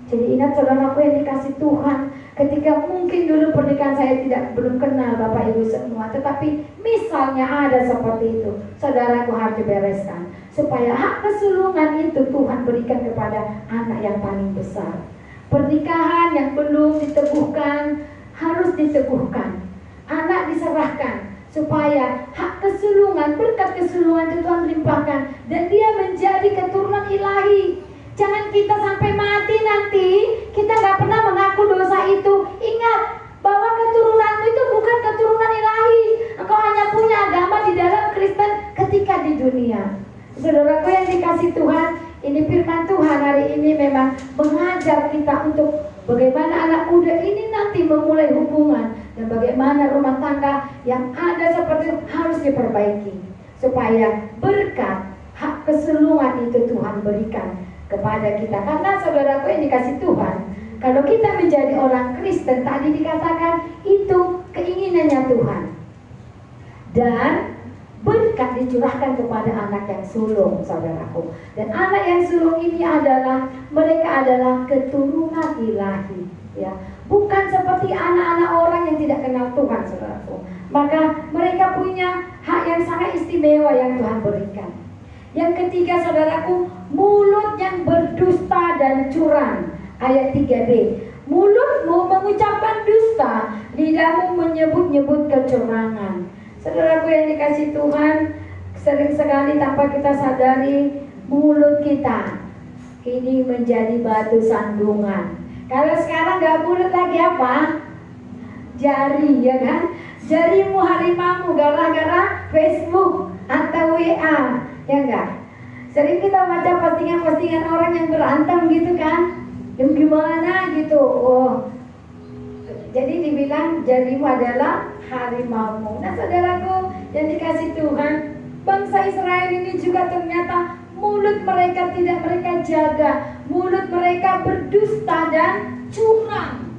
Jadi ingat saudaraku yang dikasih Tuhan, ketika mungkin dulu pernikahan saya belum kenal Bapak Ibu semua, tetapi misalnya ada seperti itu, saudaraku harus dibereskan, supaya hak kesulungan itu Tuhan berikan kepada anak yang paling besar. Pernikahan yang belum diteguhkan harus diteguhkan. Anak diserahkan supaya hak kesulungan, berkat kesulungan itu Tuhan limpahkan dan dia menjadi keturunan ilahi. Jangan kita sampai mati nanti kita gak pernah mengaku dosa itu. Ingat bahwa keturunanmu itu bukan keturunan ilahi. Engkau hanya punya agama di dalam Kristen ketika di dunia. Saudaraku yang dikasih Tuhan, ini firman Tuhan hari ini memang mengajar kita untuk bagaimana anak muda ini nanti memulai hubungan dan bagaimana rumah tangga yang ada seperti itu harus diperbaiki supaya berkat hak kesulungan itu Tuhan berikan kepada kita. Karena saudaraku yang dikasih Tuhan, kalau kita menjadi orang Kristen, tadi dikatakan itu keinginannya Tuhan. Dan berkat dicurahkan kepada anak yang sulung, saudaraku. Dan anak yang sulung ini adalah, mereka adalah keturunan ilahi, ya. Bukan seperti anak-anak orang yang tidak kenal Tuhan, saudaraku. Maka mereka punya hak yang sangat istimewa yang Tuhan berikan. Yang ketiga, saudaraku, mulut yang berdusta dan curang. Ayat 3b, mulutmu mengucapkan dusta, lidahmu menyebut-nyebut kecurangan. Saudaraku yang dikasih Tuhan, sering sekali tanpa kita sadari, mulut kita ini menjadi batu sandungan. Kalau sekarang gak mulut lagi apa? Jari, ya kan? Jarimu harimau gara-gara Facebook atau WA, ya enggak? Sering kita baca postingan-postingan orang yang berantem gitu kan? Yang gimana gitu. Oh, jadi dibilang jarimu adalah harimaumu. Nah, saudaraku yang dikasih Tuhan, bangsa Israel ini juga ternyata mulut mereka tidak mereka jaga. Mulut mereka berdusta dan curang.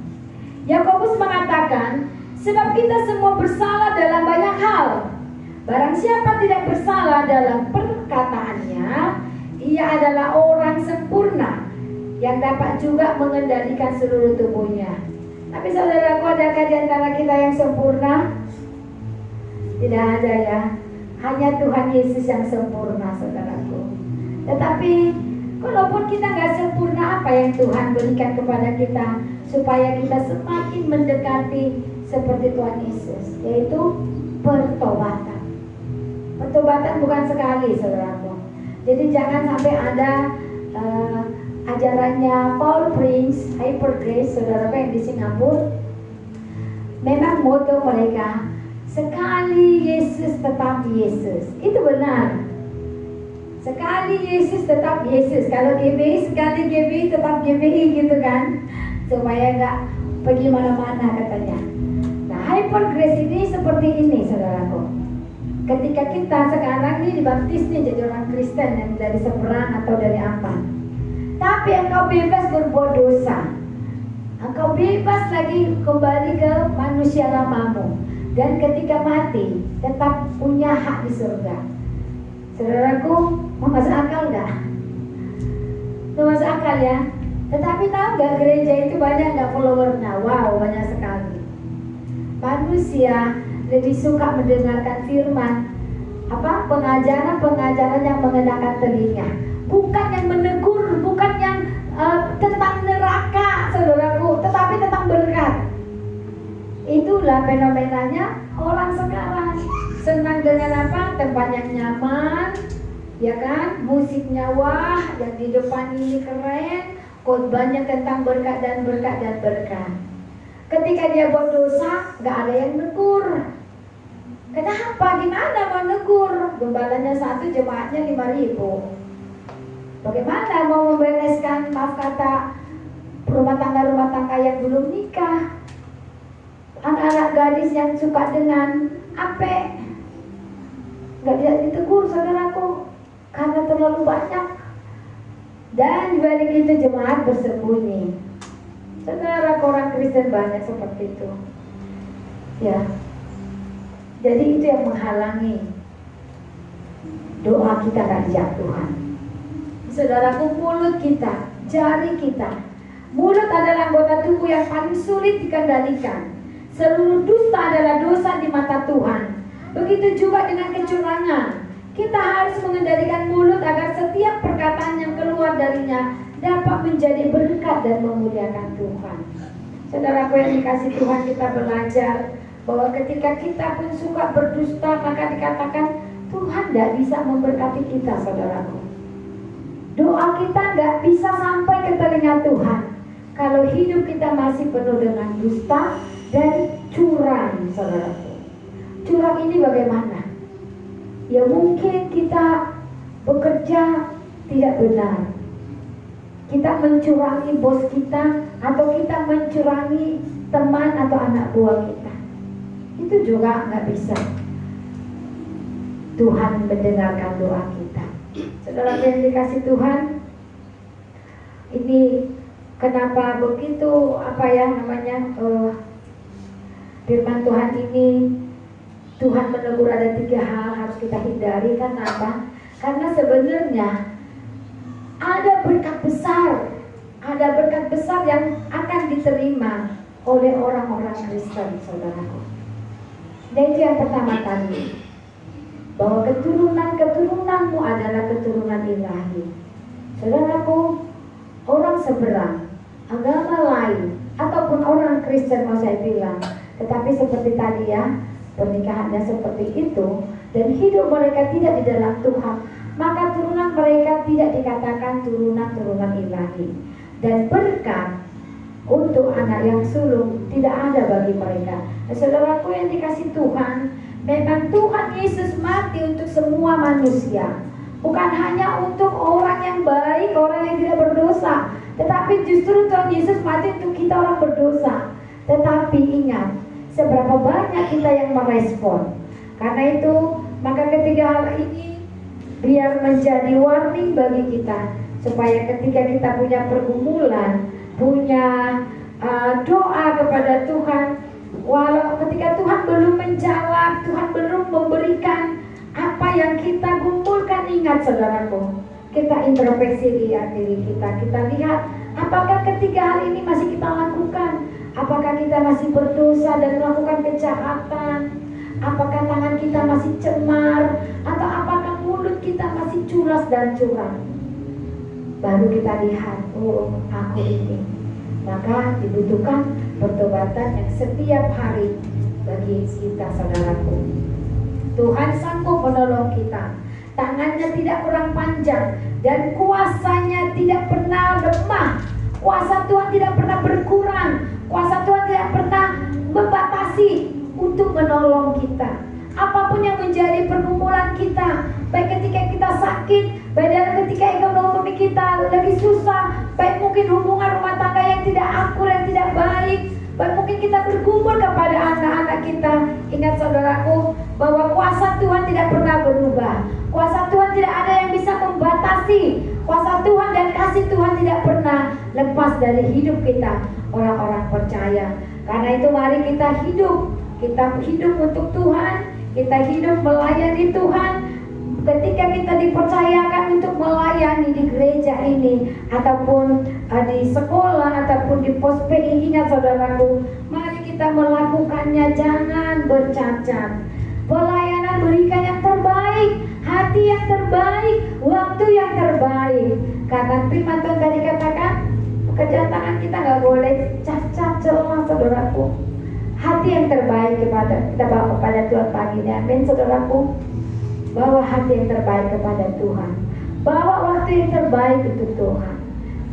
Yakobus mengatakan, sebab kita semua bersalah dalam banyak hal. Barang siapa tidak bersalah dalam perkataannya, ia adalah orang sempurna yang dapat juga mengendalikan seluruh tubuhnya. Tapi saudaraku, adakah di antara kita yang sempurna? Tidak ada, ya. Hanya Tuhan Yesus yang sempurna, saudaraku. Tetapi walaupun kita nggak sempurna, apa yang Tuhan berikan kepada kita supaya kita semakin mendekati seperti Tuhan Yesus, yaitu pertobatan. Pertobatan bukan sekali, saudaraku. Jadi jangan sampai ada ajarannya Paul Prince, Hyper Grace, saudaraku yang di Singapura. Memang moto mereka, sekali Yesus tetap Yesus. Itu benar. Sekali Yesus tetap Yesus. Kalau GBI, sekali GBI tetap GBI gitu kan. Supaya nggak pergi mana-mana katanya. Nah, Hyper Grace ini seperti ini, saudaraku. Ketika kita sekarang ini dibaptis nih jadi orang Kristen yang dari seberang atau dari apa, tapi engkau bebas berbuat dosa, engkau bebas lagi kembali ke manusia lamamu, dan ketika mati tetap punya hak di surga. Saudaraku, mau masuk akal nggak? Mau masuk akal, ya. Tetapi tahu nggak, gereja itu banyak nggak followernya? Wow, banyak sekali. Manusia lebih suka mendengarkan firman, pengajaran yang mengenakan telinga, bukan yang menegur, bukan yang tentang neraka, saudaraku, tetapi tentang berkat. Itulah fenomenanya orang sekarang. Senang dengan apa? Tempat yang nyaman, ya kan? Musiknya wah, yang di depan ini keren, khotbahnya tentang berkat dan berkat dan berkat. Ketika dia buat dosa, gak ada yang negur. Kenapa? Gimana mau negur? Gembalanya 1, jemaatnya 5.000. Bagaimana mau membereskan, maaf kata, rumah tangga yang belum nikah, anak-anak gadis yang suka dengan ape? Gak bisa ditegur, saudaraku, karena terlalu banyak. Dan dibalik itu jemaat bersembunyi. Saudara, orang Kristen banyak seperti itu, ya. Jadi itu yang menghalangi doa kita gak dijawab Tuhan. Saudaraku, mulut kita, jari kita. Mulut adalah anggota tubuh yang paling sulit dikendalikan. Seluruh dusta adalah dosa di mata Tuhan. Begitu juga dengan kecurangan. Kita harus mengendalikan mulut agar setiap perkataan yang keluar darinya dapat menjadi berkat dan memuliakan Tuhan. Saudaraku yang dikasih Tuhan, kita belajar bahwa ketika kita pun suka berdusta, maka dikatakan Tuhan tidak bisa memberkati kita, saudaraku. Doa kita nggak bisa sampai ke telinga Tuhan kalau hidup kita masih penuh dengan dusta dan curang, saudaraku. Curang ini bagaimana? Ya mungkin kita bekerja tidak benar, kita mencurangi bos kita, atau kita mencurangi teman atau anak buah kita. Itu juga nggak bisa Tuhan mendengarkan doa kita. Saudara yang dikasih Tuhan, ini kenapa begitu firman Tuhan ini Tuhan menegur ada 3 hal harus kita hindari. Karena apa? Karena sebenarnya ada berkat besar yang akan diterima oleh orang-orang Kristen, saudaraku. Dan itu yang pertama tadi, bahwa keturunanmu adalah keturunan ilahi. Saudaraku, orang seberang, agama lain, ataupun orang Kristen mau saya bilang, tetapi seperti tadi ya, pernikahannya seperti itu, dan hidup mereka tidak di dalam Tuhan, maka turunan mereka tidak dikatakan turunan ilahi. Dan berkat untuk anak yang sulung tidak ada bagi mereka. Nah, saudaraku yang dikasih Tuhan, memang Tuhan Yesus mati untuk semua manusia, bukan hanya untuk orang yang baik, orang yang tidak berdosa, tetapi justru Tuhan Yesus mati untuk kita orang berdosa. Tetapi ingat, seberapa banyak kita yang merespon. Karena itu, maka ketiga hal ini biar menjadi warning bagi kita, supaya ketika kita punya pergumulan, punya doa kepada Tuhan, walau ketika Tuhan belum menjawab, Tuhan belum memberikan apa yang kita gumulkan, ingat saudaraku, kita introspeksi diri kita. Kita lihat apakah ketiga hal ini masih kita lakukan. Apakah kita masih berdosa dan melakukan kejahatan? Apakah tangan kita masih cemar? Atau apakah mulut kita masih culas dan curang? Baru kita lihat, oh aku ini. Maka dibutuhkan pertobatan yang setiap hari bagi kita, saudaraku. Tuhan sanggup menolong kita. Tangannya tidak kurang panjang dan kuasanya tidak pernah lemah. Kuasa Tuhan tidak pernah berkurang. Kuasa Tuhan tidak pernah membatasi untuk menolong kita. Apapun yang menjadi pergumulan kita, baik ketika kita sakit, baik dalam ketika ekonomi kita lagi susah, baik mungkin hubungan rumah tangga yang tidak akur, yang tidak baik, baik mungkin kita bergumul kepada anak-anak kita. Ingat saudaraku, bahwa kuasa Tuhan tidak pernah berubah. Kuasa Tuhan tidak ada yang bisa membatasi. Kuasa Tuhan dan kasih Tuhan tidak pernah lepas dari hidup kita, orang-orang percaya. Karena itu mari kita hidup untuk Tuhan, kita hidup melayani Tuhan. Ketika kita dipercayakan untuk melayani di gereja ini, ataupun di sekolah, ataupun di pos PI, ingat saudaraku, mari kita melakukannya, jangan bercacat. Pelayanan berikan yang terbaik, hati yang terbaik, waktu yang terbaik. Karena firman Tuhan tadi katakan, pekerjaan tangan kita nggak boleh cacat celah, saudaraku. Hati yang terbaik kita bawa kepada Tuhan pagi ini, amin saudaraku. Bawa hati yang terbaik kepada Tuhan, bawa waktu yang terbaik untuk Tuhan.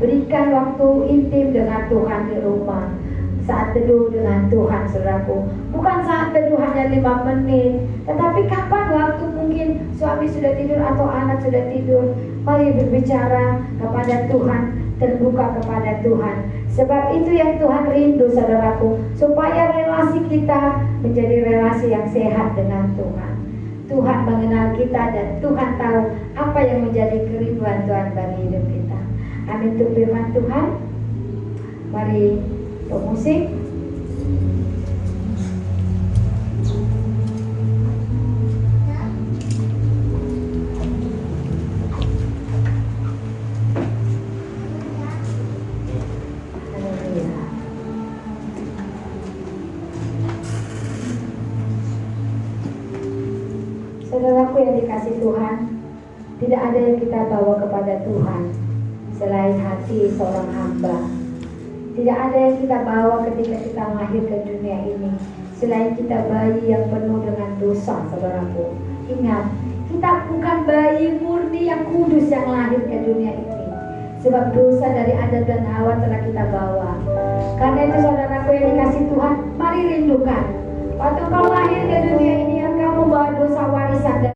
Berikan waktu intim dengan Tuhan di rumah, saat teduh dengan Tuhan, saudaraku. Bukan saat teduh hanya 5 menit, tetapi kapan waktu mungkin suami sudah tidur atau anak sudah tidur, mari berbicara kepada Tuhan, terbuka kepada Tuhan. Sebab itu yang Tuhan rindu, saudaraku, supaya relasi kita menjadi relasi yang sehat dengan Tuhan. Tuhan mengenal kita dan Tuhan tahu apa yang menjadi kerinduan Tuhan bagi hidup kita. Amin untuk firman Tuhan. Mari pemusik. Saudaraku yang dikasih Tuhan, tidak ada yang kita bawa kepada Tuhan selain hati seorang hamba. Tidak ada yang kita bawa ketika kita lahir ke dunia ini selain kita bayi yang penuh dengan dosa, saudaraku. Ingat, kita bukan bayi murni yang kudus yang lahir ke dunia ini, sebab dosa dari Adam dan Hawa telah kita bawa. Karena itu saudaraku yang dikasih Tuhan, mari rindukan waktu kau lahir ke dunia ini, engkau membawa dosa warisan dari